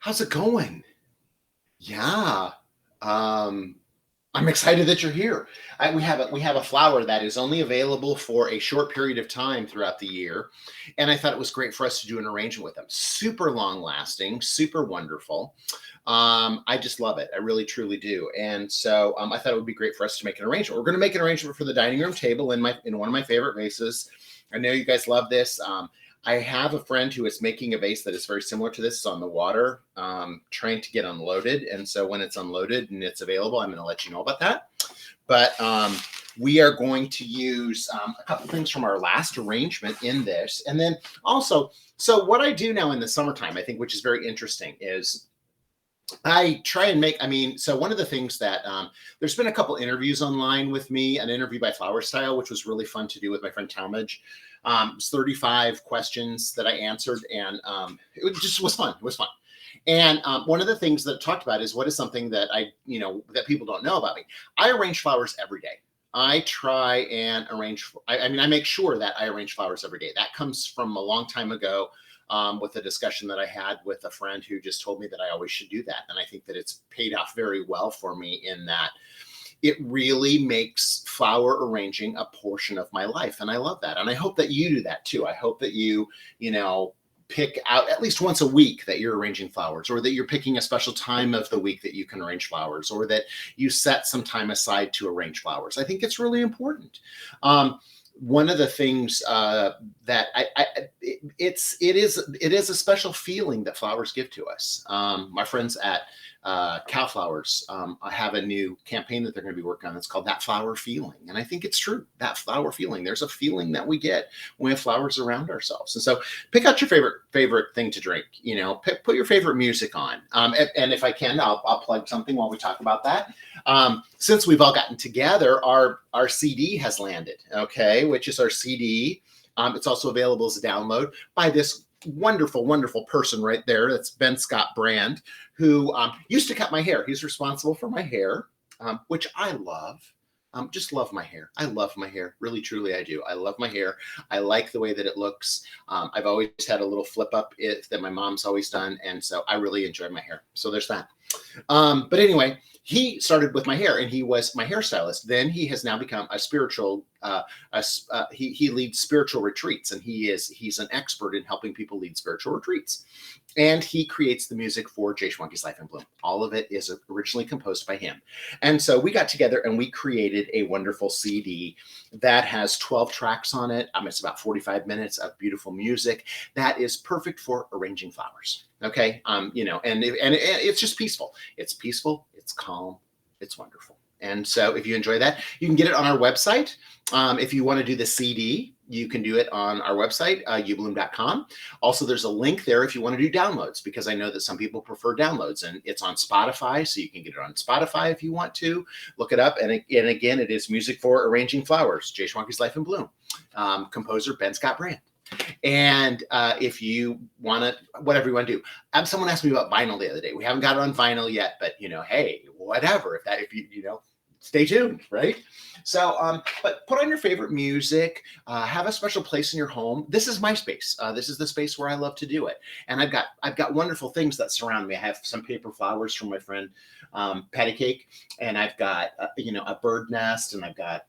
How's it going? Yeah. Um, I'm excited that you're here. We have a flower that is only available for a short period of time throughout the year, and I thought it was great for us to do an arrangement with them. Super long lasting, super wonderful. I just love it. I really truly do. And so I thought it would be great for us to make an arrangement. We're going to make an arrangement for the dining room table in one of my favorite vases. I know you guys love this. I have a friend who is making a vase that is very similar to this. It's on the water, trying to get unloaded. And so when it's unloaded and it's available, I'm going to let you know about that. But we are going to use a couple things from our last arrangement in this. And then also, so what I do now in the summertime, I think, which is very interesting, is I try and so one of the things that there's been a couple interviews online with me, an interview by Flower Style, which was really fun to do with my friend Talmadge. It was 35 questions that I answered, and it just was fun. It was fun. And one of the things that I talked about is what is something that that people don't know about me. I arrange flowers every day. I try and I make sure that I arrange flowers every day. That comes from a long time ago with a discussion that I had with a friend who just told me that I always should do that. And I think that it's paid off very well for me in that it really makes flower arranging a portion of my life. And I love that. And I hope that you do that too. I hope that you pick out at least once a week that you're arranging flowers, or that you're picking a special time of the week that you can arrange flowers, or that you set some time aside to arrange flowers. I think it's really important. One of the things that it is a special feeling that flowers give to us. My friends at Cow Flowers have a new campaign that they're going to be working on. It's called That Flower Feeling. And I think it's true. That flower feeling. There's a feeling that we get when we have flowers around ourselves. And so pick out your favorite thing to drink, put your favorite music on. And if I can, I'll plug something while we talk about that. Since we've all gotten together, our CD has landed, okay, which is our CD. It's also available as a download by this wonderful, wonderful person right there. That's Ben Scott Brand, who used to cut my hair. He's responsible for my hair, which I love. Just love my hair. I love my hair. Really, truly, I do. I love my hair. I like the way that it looks. I've always had a little flip up that my mom's always done. And so I really enjoy my hair. So there's that. But anyway, he started with my hair, and he was my hairstylist. Then he has now become a spiritual. He leads spiritual retreats, and he's an expert in helping people lead spiritual retreats. And he creates the music for Jay Schwanke's Life in Bloom. All of it is originally composed by him. And so we got together and we created a wonderful CD that has 12 tracks on it. It's about 45 minutes of beautiful music that is perfect for arranging flowers. Okay. And it's just peaceful. It's peaceful. It's calm. It's wonderful. And so if you enjoy that, you can get it on our website. If you want to do the CD, you can do it on our website, ubloom.com. Also, there's a link there if you want to do downloads, because I know that some people prefer downloads, and it's on Spotify. So you can get it on Spotify if you want to look it up. And again, it is music for arranging flowers, Jay Schwanke's Life in Bloom, composer Ben Scott Brand. And if you want to, whatever you want to do. Someone asked me about vinyl the other day. We haven't got it on vinyl yet, but hey, whatever. If you stay tuned, right? So, but put on your favorite music, have a special place in your home. This is my space. This is the space where I love to do it. And I've got wonderful things that surround me. I have some paper flowers from my friend Patty Cake, and I've got a bird nest, and I've got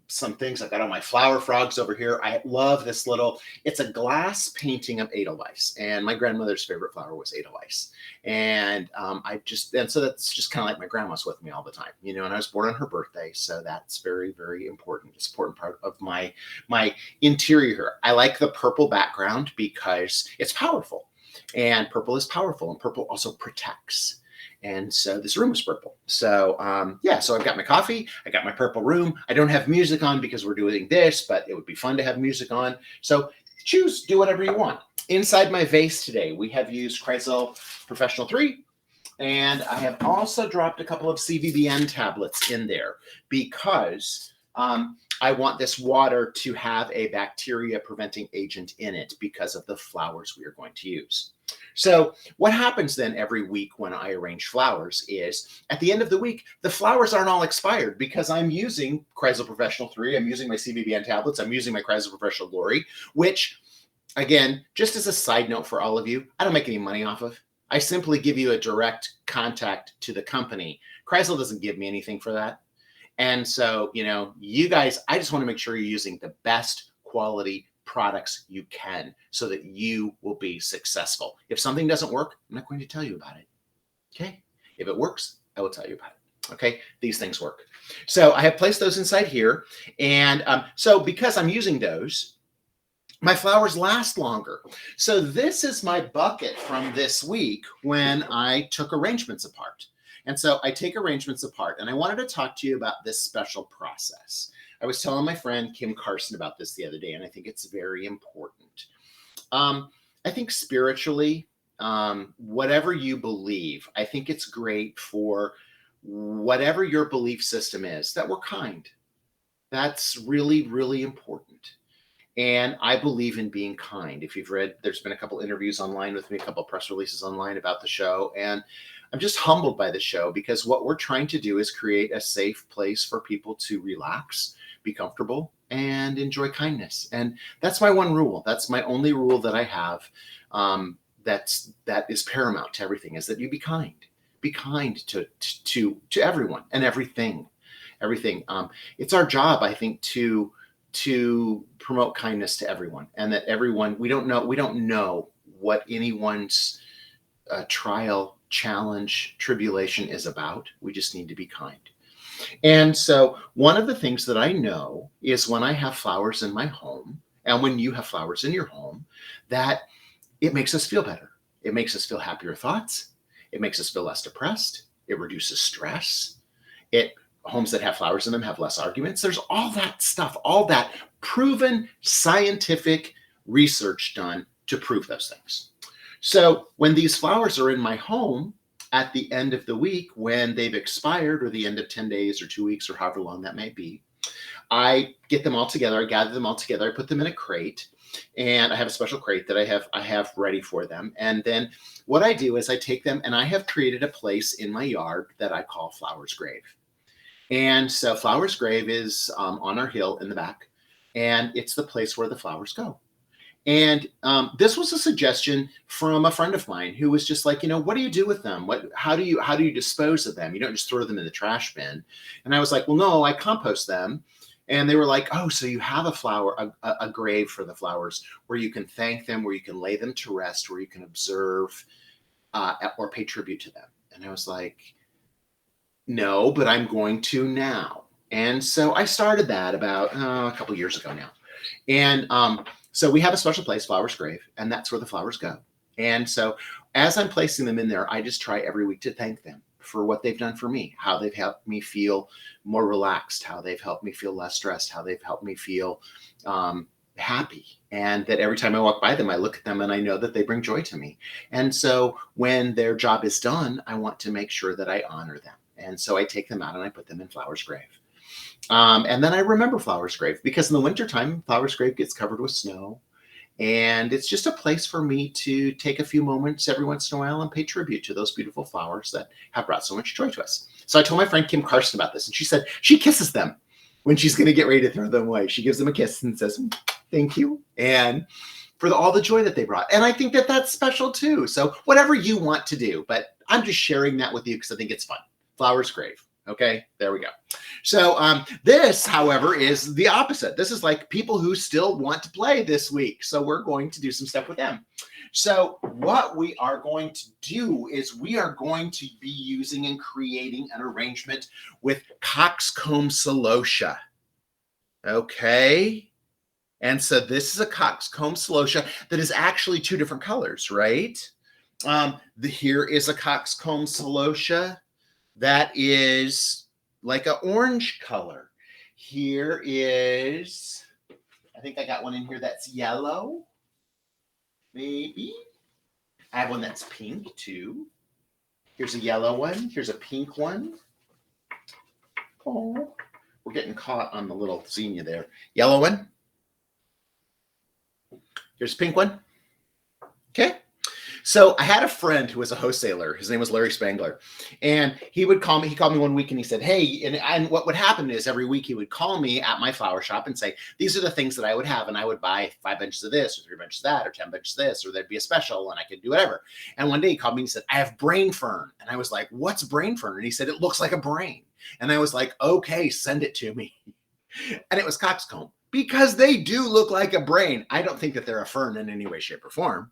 some things. I've got all my flower frogs over here. I love this it's a glass painting of Edelweiss, and my grandmother's favorite flower was Edelweiss. And so that's just kind of like my grandma's with me all the time, and I was born on her birthday. So that's very, very important. It's an important part of my interior. I like the purple background because it's powerful, and purple is powerful, and purple also protects. And so this room is purple. So so I've got my coffee. I got my purple room. I don't have music on because we're doing this, but it would be fun to have music on. So do whatever you want. Inside my vase today, we have used Kreisel Professional 3. And I have also dropped a couple of CVBN tablets in there because I want this water to have a bacteria preventing agent in it because of the flowers we are going to use. So what happens then every week when I arrange flowers is at the end of the week, the flowers aren't all expired because I'm using Kreisel Professional 3. I'm using my CVBN tablets. I'm using my Kreisel Professional Glory, which, again, just as a side note for all of you, I don't make any money off of. I simply give you a direct contact to the company. Kreisel doesn't give me anything for that. And so, you guys, I just want to make sure you're using the best quality products you can so that you will be successful. If something doesn't work, I'm not going to tell you about it. Okay. If it works, I will tell you about it. Okay. These things work. So I have placed those inside here. And so because I'm using those, my flowers last longer. So this is my bucket from this week when I took arrangements apart. And so I take arrangements apart, and I wanted to talk to you about this special process. I was telling my friend Kim Carson about this the other day, and I think it's very important. I think spiritually, whatever you believe, I think it's great for whatever your belief system is, that we're kind. That's really, really important. And I believe in being kind. If you've read, there's been a couple interviews online with me, a couple press releases online about the show. And I'm just humbled by the show because what we're trying to do is create a safe place for people to relax, be comfortable, and enjoy kindness. And that's my one rule. That's my only rule that I have. That is paramount to everything, is that you be kind. Be kind to everyone and everything. It's our job, I think, to promote kindness to everyone, and that everyone, we don't know what anyone's trial, challenge, tribulation is about. We just need to be kind. And so one of the things that I know is when I have flowers in my home, and when you have flowers in your home, that it makes us feel better. It makes us feel happier thoughts. It makes us feel less depressed. It reduces stress. Homes that have flowers in them have less arguments. There's all that stuff, all that proven scientific research done to prove those things. So when these flowers are in my home at the end of the week, when they've expired, or the end of 10 days or 2 weeks or however long that may be, I get them all together. I gather them all together. I put them in a crate, and I have a special crate that I have ready for them. And then what I do is I take them, and I have created a place in my yard that I call Flowers Grave. And so Flowers Grave is on our hill in the back, and it's the place where the flowers go. And this was a suggestion from a friend of mine who was just like, what do you do with them? How do you dispose of them? You don't just throw them in the trash bin. And I was like, well, no, I compost them. And they were like, oh, so you have a grave for the flowers where you can thank them, where you can lay them to rest, where you can observe or pay tribute to them. And I was like, no, but I'm going to now. And so I started that about a couple years ago now. And so we have a special place, Flowers Grave, and that's where the flowers go. And so as I'm placing them in there, I just try every week to thank them for what they've done for me, how they've helped me feel more relaxed, how they've helped me feel less stressed, how they've helped me feel happy. And that every time I walk by them, I look at them and I know that they bring joy to me. And so when their job is done, I want to make sure that I honor them. And so I take them out and I put them in Flowers Grave. And then I remember Flowers Grave because in the wintertime, Flowers Grave gets covered with snow. And it's just a place for me to take a few moments every once in a while and pay tribute to those beautiful flowers that have brought so much joy to us. So I told my friend Kim Carson about this, and she said she kisses them when she's going to get ready to throw them away. She gives them a kiss and says, thank you. And for all the joy that they brought. And I think that that's special too. So whatever you want to do, but I'm just sharing that with you because I think it's fun. Flowers Grave. Okay, there we go. So this, however, is the opposite. This is like people who still want to play this week. So we're going to do some stuff with them. So what we are going to do is we are going to be using and creating an arrangement with Cockscomb Celosia. Okay. And so this is a Cockscomb Celosia that is actually two different colors, right? Here is a Cockscomb Celosia that is like an orange color. Here is, I think I got one in here that's yellow, maybe. I have one that's pink too. Here's a yellow one. Here's a pink one. Oh, we're getting caught on the little zinnia there. Yellow one. Here's a pink one. Okay. So I had a friend who was a wholesaler. His name was Larry Spangler. And he would call me. He called me one week and he said, hey, and what would happen is every week he would call me at my flower shop and say, these are the things that I would have. And I would buy 5 bunches of this or 3 bunches of that or 10 bunches of this, or there'd be a special and I could do whatever. And one day he called me and he said, I have brain fern. And I was like, what's brain fern? And he said, it looks like a brain. And I was like, okay, send it to me. And it was cockscomb, because they do look like a brain. I don't think that they're a fern in any way, shape, or form,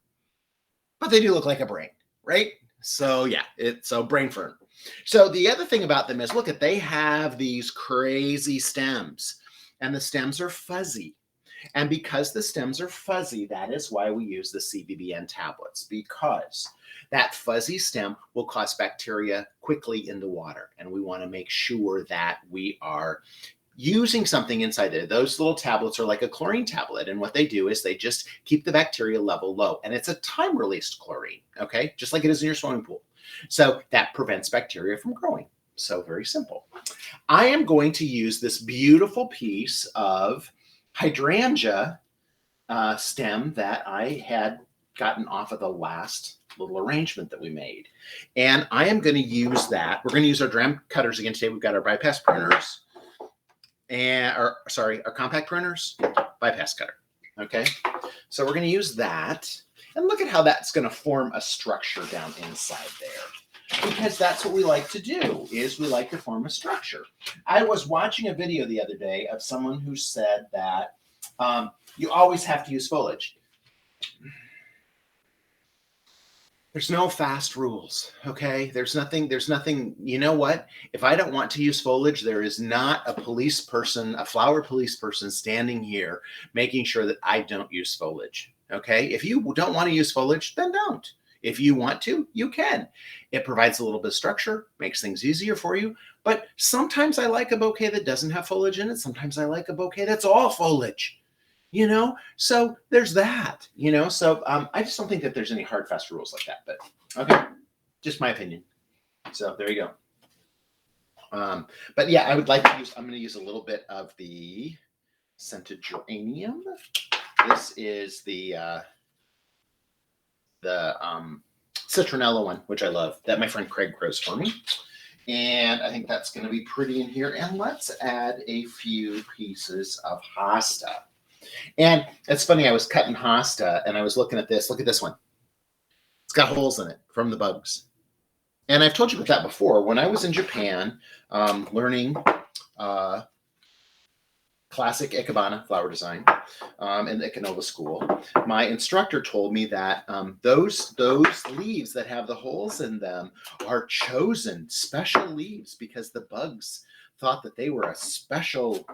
but they do look like a brain, right? So yeah, it's a brain fern. So the other thing about them is, look at, they have these crazy stems, and the stems are fuzzy. And because the stems are fuzzy, that is why we use the CBBN tablets, because that fuzzy stem will cause bacteria quickly in the water. And we want to make sure that we are using something inside there. Those little tablets are like a chlorine tablet. And what they do is they just keep the bacteria level low. And it's a time-released chlorine, okay? Just like it is in your swimming pool. So that prevents bacteria from growing. So very simple. I am going to use this beautiful piece of hydrangea stem that I had gotten off of the last little arrangement that we made. And I am going to use that. We're going to use our dram cutters again today. We've got our bypass pruners. Our compact pruners, bypass cutter. Okay, so we're going to use that, and look at how that's going to form a structure down inside there, because that's what we like to do, is we like to form a structure. I was watching a video the other day of someone who said that you always have to use foliage. There's no fast rules, okay? There's nothing, you know what? If I don't want to use foliage, there is not a police person, a flower police person standing here making sure that I don't use foliage, okay? If you don't want to use foliage, then don't. If you want to, you can. It provides a little bit of structure, makes things easier for you, but sometimes I like a bouquet that doesn't have foliage in it. Sometimes I like a bouquet that's all foliage. You know, so there's that, you know, so I just don't think that there's any hard, fast rules like that, but okay, just my opinion. So there you go. But yeah, I would like to use, I'm going to use a little bit of the scented geranium. This is the citronella one, which I love, that my friend Craig grows for me. And I think that's going to be pretty in here. And let's add a few pieces of hosta. And it's funny, I was cutting hosta and I was looking at this. Look at this one. It's got holes in it from the bugs. And I've told you about that before. When I was in Japan learning classic Ikebana flower design in the Ikanova school, my instructor told me that those leaves that have the holes in them are chosen special leaves because the bugs thought that they were a special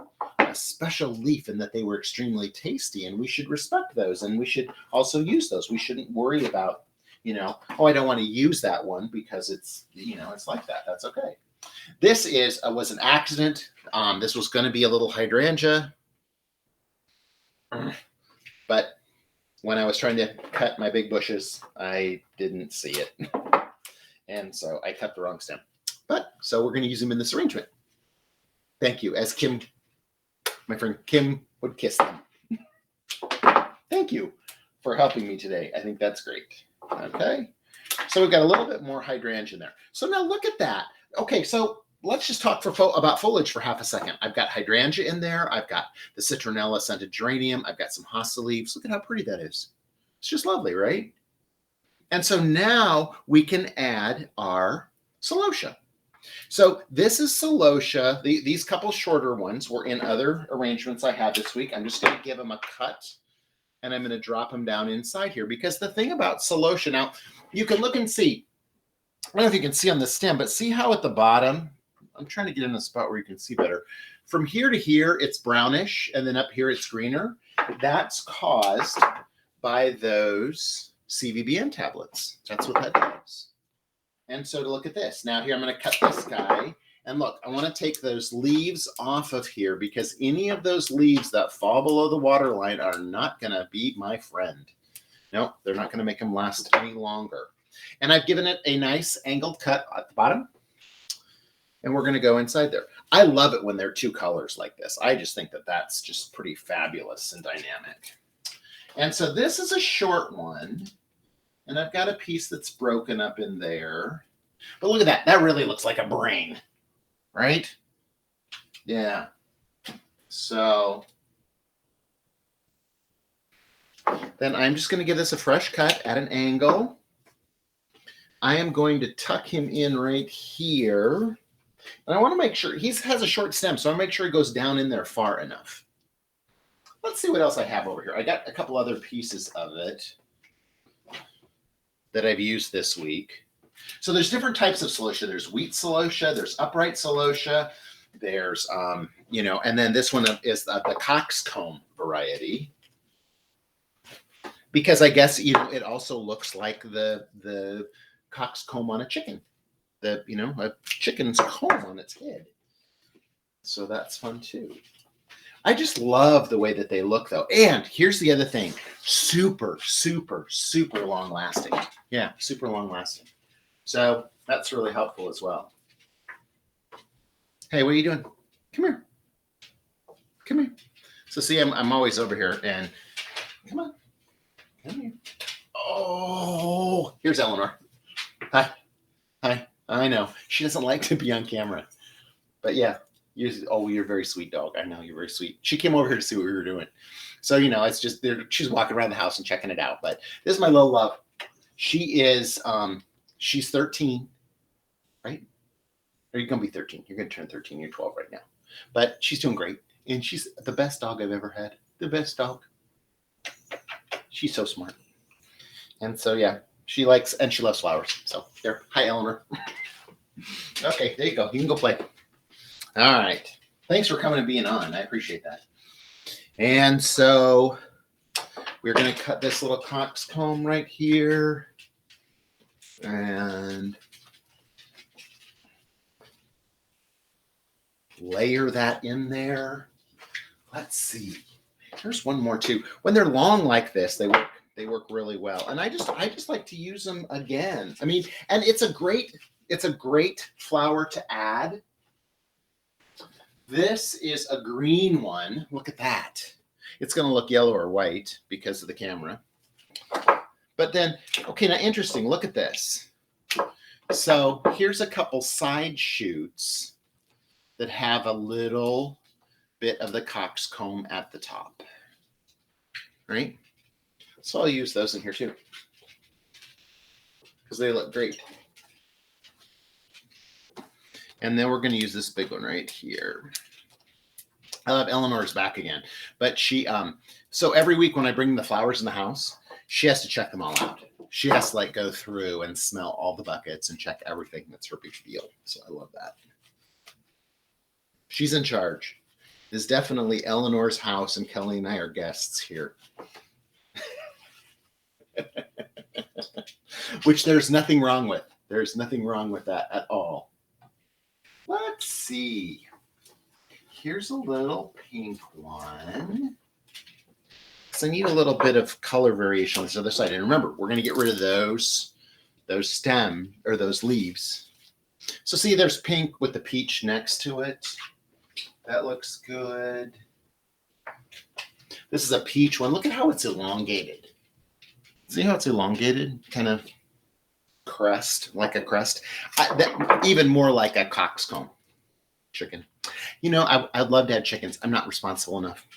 leaf and that they were extremely tasty, and we should respect those, and we should also use those. We shouldn't worry about, you know, oh, I don't want to use that one because it's, you know, it's like that. That's okay. This was an accident. This was going to be a little hydrangea, but when I was trying to cut my big bushes, I didn't see it, and so I cut the wrong stem. But so we're going to use them in this arrangement. Thank you, as Kim, my friend Kim, would kiss them. Thank you for helping me today. I think that's great. Okay, so we've got a little bit more hydrangea in there. So now look at that. Okay, so let's just talk about foliage for half a second. I've got hydrangea in there. I've got the citronella scented geranium. I've got some hosta leaves. Look at how pretty that is. It's just lovely, right? And so now we can add our celosia. So this is celosia. These couple shorter ones were in other arrangements I had this week. I'm just going to give them a cut, and I'm going to drop them down inside here, because the thing about celosia, now you can look and see, I don't know if you can see on the stem, but see how at the bottom, I'm trying to get in a spot where you can see better. From here to here, it's brownish, and then up here it's greener. That's caused by those CVBN tablets. That's what that does. And so to look at this, now here I'm going to cut this guy, and look, I want to take those leaves off of here, because any of those leaves that fall below the water line are not going to be my friend. No, they're not going to make them last any longer. And I've given it a nice angled cut at the bottom, and we're going to go inside there. I love it when they're two colors like this. I just think that that's just pretty fabulous and dynamic. And so this is a short one. And I've got a piece that's broken up in there. But look at that. That really looks like a brain, right? Yeah. So then I'm just going to give this a fresh cut at an angle. I am going to tuck him in right here. And I want to make sure he has a short stem, so I want to make sure he goes down in there far enough. Let's see what else I have over here. I got a couple other pieces of it that I've used this week. So there's different types of celosia. There's wheat celosia, there's upright celosia, there's, and then this one is the Cockscomb variety. Because I guess, it also looks like the cockscomb on a chicken. A chicken's comb on its head. So that's fun too. I just love the way that they look though. And here's the other thing. Super, super, super long lasting. Yeah, super long lasting. So that's really helpful as well. Hey, what are you doing? Come here. Come here. So see, I'm always over here and come on. Come here. Oh, here's Eleanor. Hi. Hi. I know. She doesn't like to be on camera. But yeah. You're a very sweet dog. I know you're very sweet. She came over here to see what we were doing. So, it's just she's walking around the house and checking it out. But this is my little love. She is, she's 13, right? Or you're going to be 13. You're going to turn 13. You're 12 right now. But she's doing great. And she's the best dog I've ever had. The best dog. She's so smart. And so, yeah, she loves flowers. So there. Hi, Eleanor. Okay, there you go. You can go play. All right. Thanks for coming and being on. I appreciate that. And so we're going to cut this little cockscomb right here. And layer that in there. Let's see. There's one more too. When they're long like this, they work really well. And I just like to use them again. I mean, and it's a great flower to add. This is a green one. Look at that. It's going to look yellow or white because of the camera. But then, okay, now interesting. Look at this. So here's a couple side shoots that have a little bit of the cockscomb at the top. Right? So I'll use those in here too. Because they look great. And then we're going to use this big one right here. I love Eleanor's back again. But she, so every week when I bring the flowers in the house, she has to check them all out. She has to go through and smell all the buckets and check everything. That's her big deal. So I love that. She's in charge. It's definitely Eleanor's house, and Kelly and I are guests here. Which there's nothing wrong with. There's nothing wrong with that at all. Let's see. Here's a little pink one. So I need a little bit of color variation on this other side. And remember, we're going to get rid of those stem or those leaves. So see, there's pink with the peach next to it. That looks good. This is a peach one. Look at how it's elongated. See how it's elongated? Kind of crest, like a crest. Even more like a cockscomb chicken. I'd love to have chickens. I'm not responsible enough.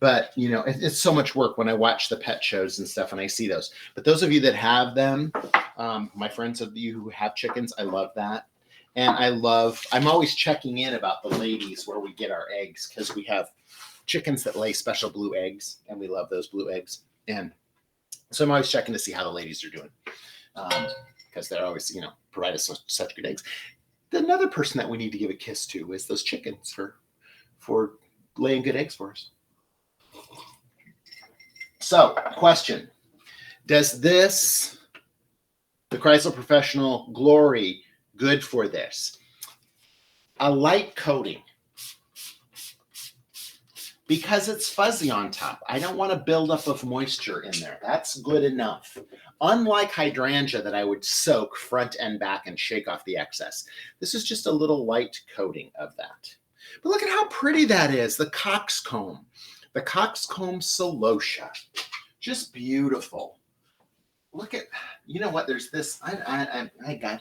But, it's so much work when I watch the pet shows and stuff and I see those. But those of you that have them, my friends of you who have chickens, I love that. And I'm always checking in about the ladies where we get our eggs because we have chickens that lay special blue eggs and we love those blue eggs. And so I'm always checking to see how the ladies are doing because they're always, provide us such good eggs. Another person that we need to give a kiss to is those chickens for laying good eggs for us. So, question. Does the Chrysler Professional Glory good for this? A light coating. Because it's fuzzy on top. I don't want a buildup of moisture in there. That's good enough. Unlike hydrangea that I would soak front and back and shake off the excess. This is just a little light coating of that. But look at how pretty that is. The Cockscomb. The Cockscomb Celosia. Just beautiful. look at, you know what? There's this. I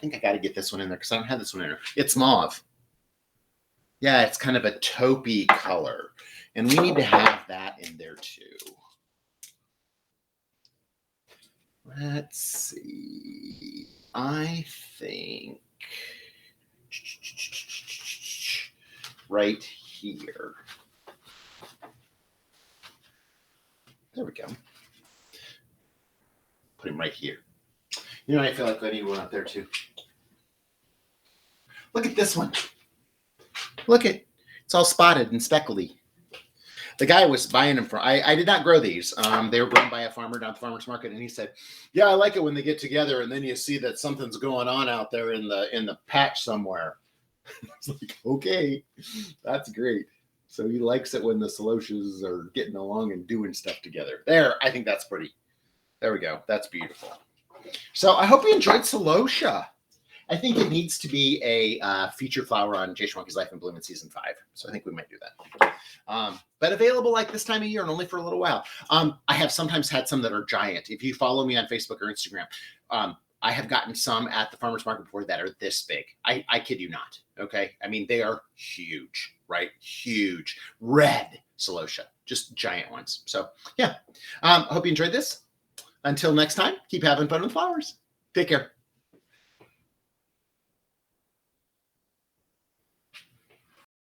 think I got to get this one in there because I don't have this one in there. It's mauve. Yeah, it's kind of a taupey color, and we need to have that in there too. Let's see. I think right here. There we go. Put him right here. You know, I feel like I need one up there too. Look at this one. Look at, it's all spotted and speckly. The guy was buying them from, I did not grow these. They were grown by a farmer down at the farmer's market. And he said, yeah, I like it when they get together and then you see that something's going on out there in the patch somewhere. It's like, okay, that's great. So he likes it when the Celosias are getting along and doing stuff together. There, I think that's pretty. There we go. That's beautiful. So I hope you enjoyed Celosia. I think it needs to be a featured flower on Jay Schwanke's Life in Bloom in season 5. So I think we might do that. But available like this time of year and only for a little while. I have sometimes had some that are giant. If you follow me on Facebook or Instagram, I have gotten some at the farmer's market before that are this big. I kid you not. Okay. I mean, they are huge, right? Huge. Red Celosia, just giant ones. So yeah, I hope you enjoyed this. Until next time, keep having fun with flowers. Take care.